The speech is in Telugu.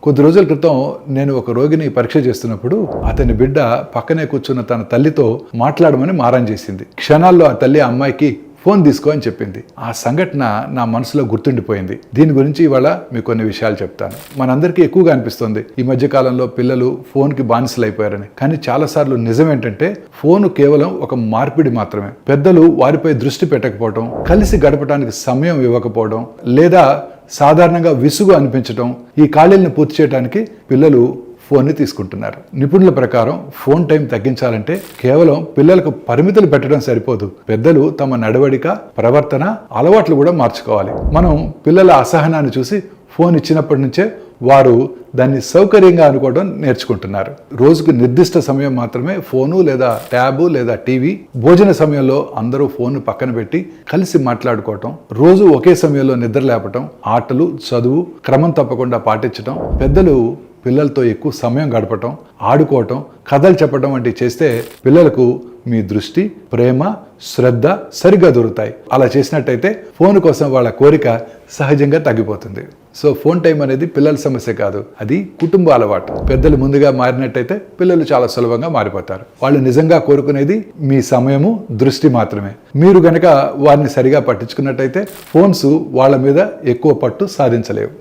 కొద్ది రోజుల క్రితం నేను ఒక రోగిని పరీక్ష చేస్తున్నప్పుడు అతని బిడ్డ పక్కనే కూర్చున్న తన తల్లితో మాట్లాడమని మారం చేసింది. క్షణాల్లో ఆ తల్లి ఆ అమ్మాయికి ఫోన్ తీసుకో అని చెప్పింది. ఆ సంఘటన నా మనసులో గుర్తుండిపోయింది. దీని గురించి ఇవాళ మీకు కొన్ని విషయాలు చెప్తాను. మనందరికీ ఎక్కువగా అనిపిస్తుంది ఈ మధ్య కాలంలో పిల్లలు ఫోన్కి బానిసలు అయిపోయారని. కానీ చాలాసార్లు నిజం ఏంటంటే ఫోన్ కేవలం ఒక మార్పిడి మాత్రమే. పెద్దలు వారిపై దృష్టి పెట్టకపోవడం, కలిసి గడపడానికి సమయం ఇవ్వకపోవడం, లేదా సాధారణంగా విసుగు అనిపించడం, ఈ ఖాళీలను పూర్తి చేయడానికి పిల్లలు ఫోన్ని తీసుకుంటున్నారు. నిపుణుల ప్రకారం ఫోన్ టైం తగ్గించాలంటే కేవలం పిల్లలకు పరిమితులు పెట్టడం సరిపోదు. పెద్దలు తమ నడవడిక, ప్రవర్తన, అలవాట్లు కూడా మార్చుకోవాలి. మనం పిల్లల అసహనాన్ని చూసి ఫోన్ ఇచ్చినప్పటి నుంచే వారు దాన్ని సౌకర్యంగా అనుకోవడం నేర్చుకుంటున్నారు. రోజుకు నిర్దిష్ట సమయం మాత్రమే ఫోను లేదా ట్యాబు లేదా టీవీ. భోజన సమయంలో అందరూ ఫోన్ పక్కన పెట్టి కలిసి మాట్లాడుకోవటం, రోజు ఒకే సమయంలో నిద్ర లేపటం, ఆటలు, చదువు క్రమం తప్పకుండా పాటించటం, పెద్దలు పిల్లలతో ఎక్కువ సమయం గడపటం, ఆడుకోవటం, కథలు చెప్పడం వంటివి చేస్తే పిల్లలకు మీ దృష్టి, ప్రేమ, శ్రద్ధ సరిగ్గా దొరుకుతాయి. అలా చేసినట్టయితే ఫోన్ కోసం వాళ్ళ కోరిక సహజంగా తగ్గిపోతుంది. సో ఫోన్ టైం అనేది పిల్లల సమస్య కాదు, అది కుటుంబ అలవాటు. పెద్దలు ముందుగా మారినట్టయితే పిల్లలు చాలా సులభంగా మారిపోతారు. వాళ్ళు నిజంగా కోరుకునేది మీ సమయము, దృష్టి మాత్రమే. మీరు గనక వారిని సరిగా పట్టించుకున్నట్టయితే ఫోన్స్ వాళ్ళ మీద ఎక్కువ పట్టు సాధించలేవు.